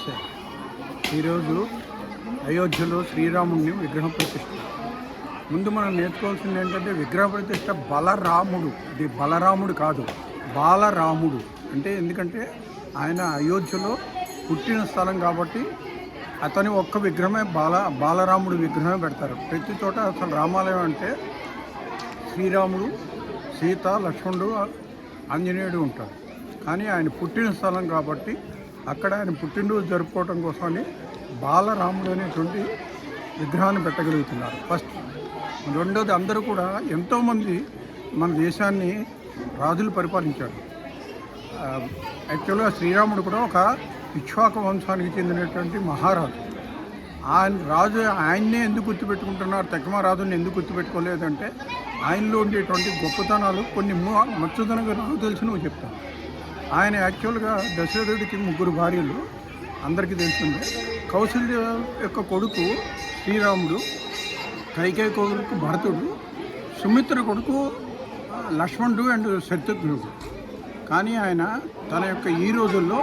నమస్తే. ఈరోజు అయోధ్యలో శ్రీరాముడిని విగ్రహ ప్రతిష్ఠ. ముందు మనం నేర్చుకోవాల్సింది ఏంటంటే విగ్రహ ప్రతిష్ఠ బలరాముడు, ఇది బలరాముడు కాదు, బాలరాముడు. అంటే ఎందుకంటే ఆయన అయోధ్యలో పుట్టిన స్థలం కాబట్టి అతని ఒక్క విగ్రహమే బాలరాముడు విగ్రహమే పెడతారు. ప్రతి చోట అసలు రామాలయం అంటే శ్రీరాముడు, సీత, లక్ష్మణుడు, ఆంజనేయుడు ఉంటారు. కానీ ఆయన పుట్టిన స్థలం కాబట్టి అక్కడ ఆయన పుట్టినరోజు జరుపుకోవడం కోసమని బాలరాముడు అనేటువంటి విగ్రహాన్ని పెట్టగలుగుతున్నారు ఫస్ట్. రెండోది, అందరూ కూడా ఎంతోమంది మన దేశాన్ని రాజులు పరిపాలించారు. యాక్చువల్గా శ్రీరాముడు కూడా ఒక ఇక్ష్వాకు వంశానికి చెందినటువంటి మహారాజు. ఆయన్నే ఎందుకు గుర్తుపెట్టుకుంటున్నారు, తెక్కమరాజుని ఎందుకు గుర్తుపెట్టుకోలేదంటే ఆయనలో ఉండేటువంటి గొప్పతనాలు కొన్ని మచ్చుదనంగా నాకు తెలిసినవి చెప్తాను. ఆయన యాక్చువల్గా దశరథుడికి 3 భార్యలు, అందరికీ తెలిసిందే. కౌసల్య యొక్క కొడుకు శ్రీరాముడు, కైకేయి కొడుకు భరతుడు, సుమిత్ర కొడుకు లక్ష్మణుడు అండ్ శత్రుఘ్నుడు. కానీ ఆయన తన యొక్క ఈ రోజుల్లో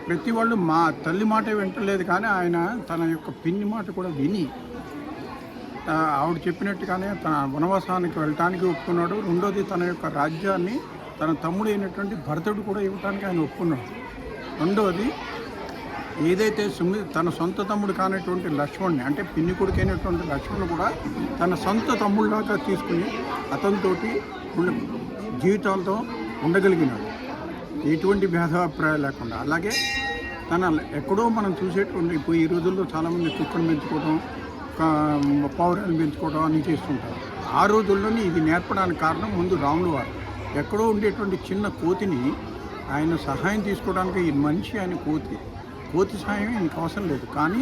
ప్రతి వాళ్ళు తల్లి మాట వింటలేదు, కానీ ఆయన తన యొక్క పిన్ని మాట కూడా విని ఆవిడ చెప్పినట్టుగానే తన వనవాసానికి వెళ్ళటానికి ఒప్పుకున్నాడు. రెండోది, తన యొక్క రాజ్యాన్ని తన తమ్ముడు అయినటువంటి భరతుడు కూడా ఇవ్వటానికి ఆయన ఒప్పుకున్నాడు. రెండవది, ఏదైతే తన సొంత తమ్ముడు కానటువంటి లక్ష్మణ్ని, అంటే పిన్ని కొడుకు అయినటువంటి లక్ష్మణ్ కూడా తన సొంత తమ్ముళ్ళలాగా తీసుకుని అతనితోటి జీవితాలతో ఉండగలిగినాడు, ఎటువంటి భేదాభిప్రాయాలు లేకుండా. అలాగే ఎక్కడో మనం చూసేటువంటి ఇప్పుడు ఈ రోజుల్లో చాలామంది కుక్కను పెంచుకోవడం, పౌరాన్ని పెంచుకోవడం అన్నీ చేస్తుంటారు. ఆ రోజుల్లోనే ఇది నేర్పడానికి కారణం ముందు రాముడు వారు. ఎక్కడో ఉండేటువంటి చిన్న కోతిని ఆయన సహాయం తీసుకోవడానికి ఈ మనిషి ఆయన కోతి సహాయం ఇంక అవసరం లేదు. కానీ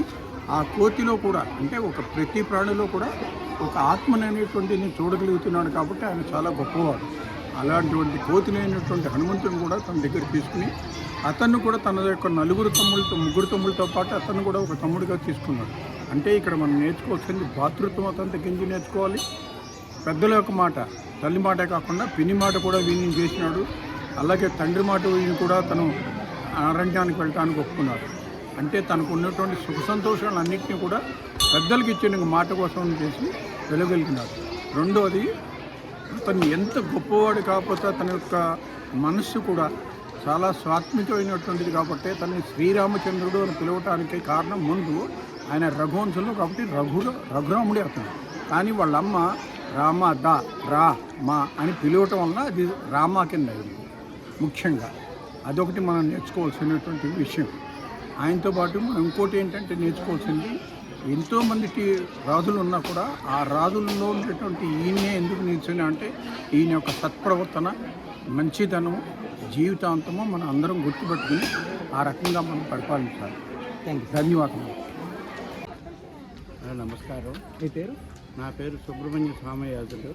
ఆ కోతిలో కూడా, అంటే ప్రతి ప్రాణిలో కూడా ఒక ఆత్మని అనేటువంటిని చూడగలుగుతున్నాడు కాబట్టి ఆయన చాలా గొప్పవాడు. అలాంటి కోతినైనటువంటి హనుమంతుని కూడా తన దగ్గర తీసుకుని అతన్ని కూడా తన యొక్క 3 తమ్ముళ్ళతో పాటు అతన్ని కూడా ఒక తమ్ముడిగా తీసుకున్నాడు. అంటే ఇక్కడ మనం నేర్చుకోవాల్సింది భాతృత్వం అతని దగ్గర నుంచి నేర్చుకోవాలి. పెద్దల యొక్క మాట, తల్లి మాటే కాకుండా పిన్ని మాట కూడా వీని చేసినాడు. అలాగే తండ్రి మాట వీని కూడా తను అరణ్యానికి వెళ్ళటానికి ఒప్పుకున్నాడు. అంటే తనకు ఉన్నటువంటి సుఖ సంతోషాలన్నింటినీ కూడా పెద్దలకి ఇచ్చిన మాట కోసం చేసి వెళ్ళగలిగినాడు. రెండోది, అతను ఎంత గొప్పవాడు కాకపోతే తన యొక్క మనస్సు కూడా చాలా స్వాత్మికమైనటువంటిది కాబట్టి తనని శ్రీరామచంద్రుడు అని పిలవటానికి కారణం ముందు ఆయన రఘువంశంలో కాబట్టి రఘురాముడే అతను. కానీ వాళ్ళమ్మ రా మా అని పిలవటం వల్ల అది రామా కింద అయింది. ముఖ్యంగా అదొకటి మనం నేర్చుకోవాల్సినటువంటి విషయం. ఆయనతో పాటు మనం ఇంకోటి ఏంటంటే నేర్చుకోవాల్సింది, ఎంతోమందికి రాజులు ఉన్నా కూడా ఆ రాజుల్లో ఉండేటువంటి ఈయనే ఎందుకు నిల్చున్నా అంటే ఈయన యొక్క సత్ప్రవర్తన, మంచితనం జీవితాంతము మనం అందరం గుర్తుపెట్టుకుని ఆ రకంగా మనం పరిపాలించాలి. ధన్యవాదాలు. నమస్కారం. మీ పేరు? నా పేరు సుబ్రహ్మణ్య స్వామయాజులు.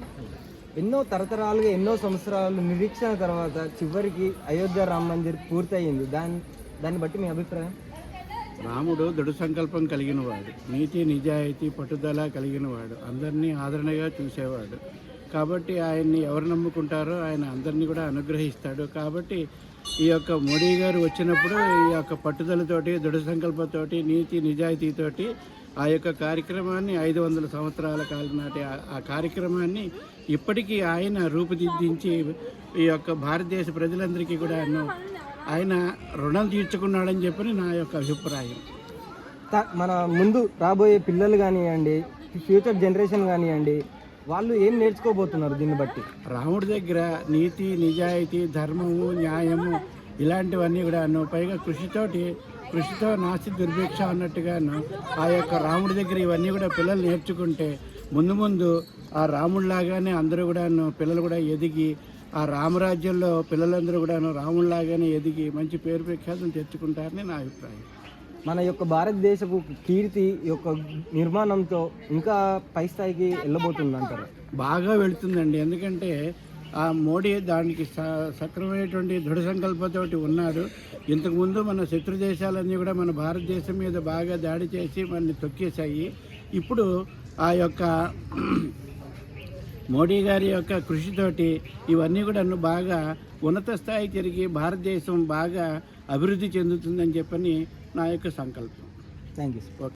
ఎన్నో తరతరాలుగా ఎన్నో సంవత్సరాలు నిరీక్షణ తర్వాత చివరికి అయోధ్య రామ మందిర్ పూర్తయింది. దాన్ని బట్టి మీ అభిప్రాయం? రాముడు దృఢ సంకల్పం కలిగినవాడు, నీతి నిజాయితీ పట్టుదల కలిగినవాడు, అందరినీ ఆదరణగా చూసేవాడు. కాబట్టి ఆయన్ని ఎవరు నమ్ముకుంటారో ఆయన అందరినీ కూడా అనుగ్రహిస్తాడు. కాబట్టి ఈ యొక్క మోడీ గారు వచ్చినప్పుడు ఈ యొక్క పట్టుదలతోటి, దృఢ సంకల్పంతోటి, నీతి నిజాయితీతోటి ఆ యొక్క కార్యక్రమాన్ని 500 సంవత్సరాల కాలం నాటి ఆ కార్యక్రమాన్ని ఇప్పటికీ ఆయన రూపుదిద్దించి ఈ యొక్క భారతదేశ ప్రజలందరికీ కూడా ఆయన రుణం తీర్చుకున్నాడని చెప్పని నా యొక్క అభిప్రాయం. మన ముందు రాబోయే పిల్లలు కానివ్వండి, ఫ్యూచర్ జనరేషన్ కానివ్వండి, వాళ్ళు ఏం నేర్చుకోబోతున్నారు దీన్ని బట్టి? రాముడి దగ్గర నీతి నిజాయితీ, ధర్మము, న్యాయము ఇలాంటివన్నీ కూడా పైగా కృషితో నాస్తి దుర్భిక్ష అన్నట్టుగాను ఆ యొక్క రాముడి దగ్గర ఇవన్నీ కూడా పిల్లలు నేర్చుకుంటే ముందు ఆ రాముడిలాగానే అందరూ కూడాను పిల్లలు కూడా ఎదిగి ఆ రామరాజ్యంలో పిల్లలందరూ కూడాను రాముడిలాగానే ఎదిగి మంచి పేరు ప్రఖ్యాతులు తెచ్చుకుంటారని నా అభిప్రాయం. మన యొక్క భారతదేశపు కీర్తి యొక్క నిర్మాణంతో ఇంకా పై స్థాయికి వెళ్ళబోతుంది అంటారు? బాగా వెళుతుందండి. ఎందుకంటే ఆ మోడీ దానికి సక్రమైనటువంటి దృఢ సంకల్పంతో ఉన్నాడు. ఇంతకుముందు మన శత్రు దేశాలన్నీ కూడా మన భారతదేశం మీద బాగా దాడి చేసి మనల్ని తొక్కేశాయి. ఇప్పుడు ఆ యొక్క మోడీ గారి యొక్క కృషితోటి ఇవన్నీ కూడా బాగా ఉన్నత స్థాయికి తిరిగి భారతదేశం బాగా అభివృద్ధి చెందుతుందని చెప్పని నా యొక్క సంకల్పం. Thank you sir.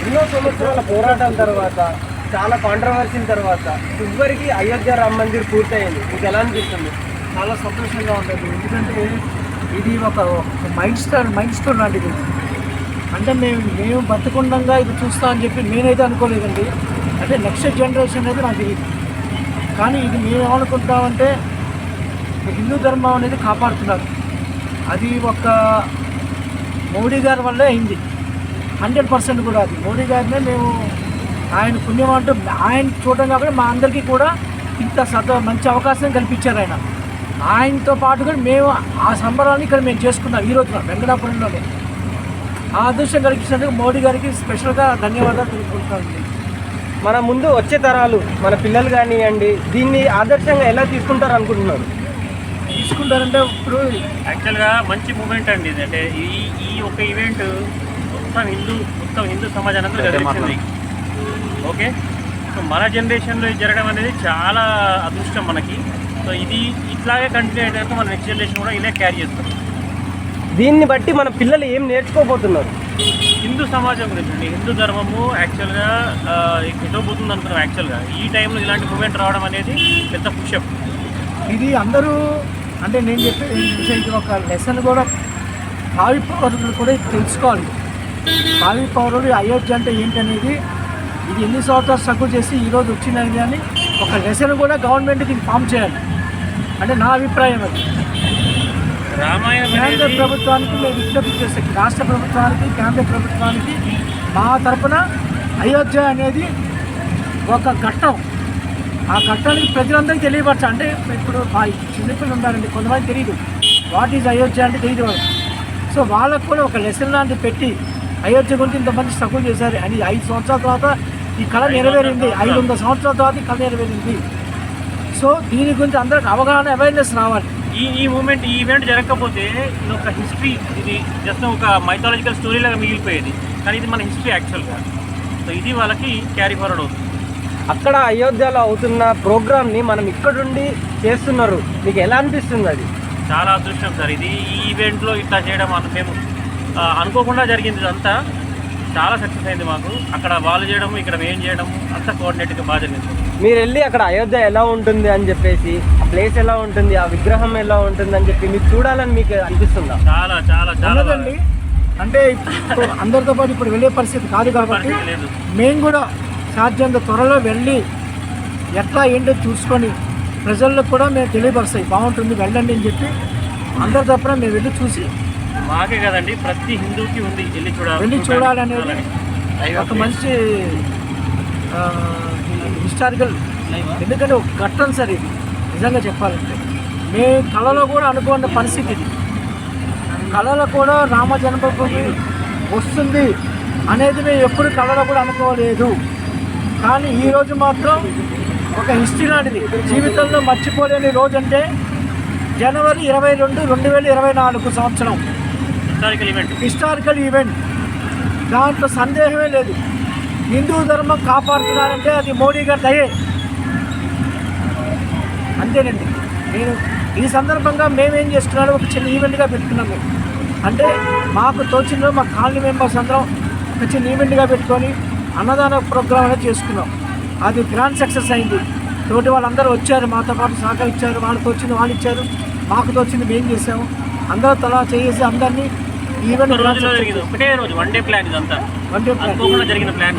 ఎన్నో సంవత్సరాల పోరాటం తర్వాత, చాలా కాంట్రవర్సీ తర్వాత చివరికి అయోధ్య రామ మందిర్ పూర్తయింది. మీకు ఎలా అనిపిస్తుంది? చాలా సంతోషంగా ఉంటుంది. ఎందుకంటే ఇది ఒక మైండ్ స్టోన్ లాంటిది. అంటే మేము బతుకుండంగా ఇది చూస్తా అని చెప్పి నేనైతే అనుకోలేదండి. అంటే నెక్స్ట్ జనరేషన్ అనేది నాకు తెలియదు. కానీ ఇది మేము ఏమనుకుంటామంటే హిందూ ధర్మం అనేది కాపాడుతున్నారు. అది ఒక మోడీ గారి వల్లే అయింది. 100% కూడా అది మోడీ గారినే మేము ఆయన పుణ్యం అంటూ ఆయన చూడడం కాబట్టి మా అందరికీ కూడా ఇంత మంచి అవకాశం కల్పించారు ఆయన. ఆయనతో పాటు కూడా మేము ఆ సంబరాన్ని ఇక్కడ మేము చేసుకున్నాం ఈ రోజున వెంకటాపురంలోనే. ఆ అదృష్టం కల్పించినందుకు మోడీ గారికి స్పెషల్గా ధన్యవాదాలు తెలుపుకుంటామండి. మన ముందు వచ్చే తరాలు, మన పిల్లలు కానివ్వండి, దీన్ని ఆదర్శంగా ఎలా తీసుకుంటారు అనుకుంటున్నారు? తీసుకుంటారంటే ఇప్పుడు యాక్చువల్గా మంచి మూమెంట్ అండి ఇది. అంటే ఈ ఒక ఈవెంట్ మొత్తం హిందూ సమాజానికి జరిగింది. ఓకే, సో మన జనరేషన్లో ఇది జరగడం అనేది చాలా అదృష్టం మనకి. సో ఇది ఇట్లాగే కంటిన్యూ అయితే మన నెక్స్ట్ జనరేషన్ కూడా ఇలా క్యారీ చేస్తాం. దీన్ని బట్టి మన పిల్లలు ఏం నేర్చుకోబోతున్నారు? హిందూ సమాజం గురించి అండి. హిందూ ధర్మము యాక్చువల్గా ఎటోపోతుంది అనుకున్నాం. యాక్చువల్గా ఈ టైంలో ఇలాంటి మూమెంట్ రావడం అనేది పెద్ద పుషప్. ఇది అందరూ అంటే నేను చెప్పే ఇది ఒక లెసన్ కూడా భావి పౌరులు కూడా ఇది తెలుసుకోవాలి. భావి పౌరులు అయోధ్య అంటే ఏంటనేది ఇది ఎన్ని సంవత్సరాలు స్ట్రగుల్ చేసి ఈరోజు వచ్చిందని కానీ ఒక లెసన్ కూడా గవర్నమెంట్కి ఇన్ఫామ్ చేయాలి. అంటే నా అభిప్రాయం అది. రామాయణం కేంద్ర ప్రభుత్వానికి మేము విజ్ఞప్తి చేస్తాం, రాష్ట్ర ప్రభుత్వానికి, కేంద్ర ప్రభుత్వానికి మా తరపున అయోధ్య అనేది ఒక ఘట్టం. ఆ ఘట్టానికి ప్రజలందరికీ తెలియపరచ. అంటే ఇప్పుడు మా చిన్నపిల్లలు ఉన్నారండి, కొంతమంది తెలియదు వాట్ ఈజ్ అయోధ్య అంటే తెలియదు వాళ్ళు. సో వాళ్ళకు కూడా ఒక లెసన్ లాంటివి పెట్టి అయోధ్య గురించి ఇంతమంది స్ట్రగుల్ చేశారు అని 5 సంవత్సరాల తర్వాత ఈ కళ నెరవేరింది, 500 సంవత్సరాల తర్వాత ఈ కళ నెరవేరింది. సో దీని గురించి అందరికి అవగాహన, అవేర్నెస్ రావాలి. ఈ మూమెంట్, ఈ ఈవెంట్ జరగకపోతే ఇది ఒక హిస్టరీ, ఇది జస్ట్ ఒక మైథాలజికల్ స్టోరీ లాగా మిగిలిపోయేది. కానీ ఇది మన హిస్టరీ యాక్చువల్గా. సో ఇది వాళ్ళకి క్యారీ ఫార్వర్డ్ అవుతుంది. అక్కడ అయోధ్యలో అవుతున్న ప్రోగ్రామ్ని మనం ఇక్కడుండి చేస్తున్నారు, మీకు ఎలా అనిపిస్తుంది? అది చాలా అదృష్టం సార్. ఇది ఈ ఈవెంట్లో ఇట్లా చేయడం మేము అనుకోకుండా జరిగింది. ఇదంతా చాలా సక్సెస్ అయింది మాకు. అక్కడ వాళ్ళు చేయడం, ఇక్కడ మేము చేయడం అంతా కోఆర్డినేట్గా బాగా జరిగింది. మీరు వెళ్ళి అక్కడ అయోధ్య ఎలా ఉంటుంది అని చెప్పేసి, ఆ ప్లేస్ ఎలా ఉంటుంది, ఆ విగ్రహం ఎలా ఉంటుంది అని చెప్పి మీకు చూడాలని మీకు అనిపిస్తుందా? చాలా చాలా చాలా ఉన్నదండి. అంటే ఇప్పుడు అందరితో పాటు ఇప్పుడు వెళ్ళే పరిస్థితి కాదు కాబట్టి లేదు. మేము కూడా సాధ్యంత త్వరలో వెళ్ళి ఎట్లా ఏంటో చూసుకొని ప్రజలకు కూడా మేము తెలియపరుస్తాయి, బాగుంటుంది వెళ్ళండి అని చెప్పి అందరి తరపున మేము వెళ్ళి చూసి, మాకే కదండి ప్రతి హిందూకి ఉంది వెళ్ళి చూడాలనేది ఒక మంచి హిస్టారికల్. ఎందుకంటే ఒక ఘట్టం సార్ ఇది నిజంగా చెప్పాలంటే. మేము కళలో కూడా అనుకున్న పరిస్థితి ఇది. కళలో కూడా రామ జన్మభూమి వస్తుంది అనేది మేము ఎప్పుడు కళలో కూడా అనుకోలేదు. కానీ ఈరోజు మాత్రం ఒక హిస్టరీ లాంటిది. జీవితంలో మర్చిపోలేని రోజు అంటే జనవరి 22, 2024 సంవత్సరం హిస్టారికల్ ఈవెంట్. దాంట్లో సందేహమే లేదు. హిందూ ధర్మం కాపాడుతున్నారంటే అది మోడీ గారి దయే. అంతేనండి. నేను ఈ సందర్భంగా మేమేం చేస్తున్నాడో ఒక చిన్న ఈవెంట్గా పెట్టుకున్నాము. అంటే మాకు తోచిన మా కాలనీ మెంబర్స్ అందరం ఒక చిన్న ఈవెంట్గా పెట్టుకొని అన్నదాన ప్రోగ్రామ్ అనేది చేసుకున్నాం. అది గ్రాండ్ సక్సెస్ అయింది. తోటి వాళ్ళందరూ వచ్చారు, మాతో పాటు సహకరించారు. వాళ్ళకి వచ్చింది వాళ్ళు ఇచ్చారు, మాకు తోచింది మేము చేసాము. అందరూ తలా చేసి అందరినీ ఈవెంట్ ఒకటే రోజు వన్ డే ప్లాన్. ఇదంతా వన్ డే ప్లాన్ జరిగిన ప్లాన్.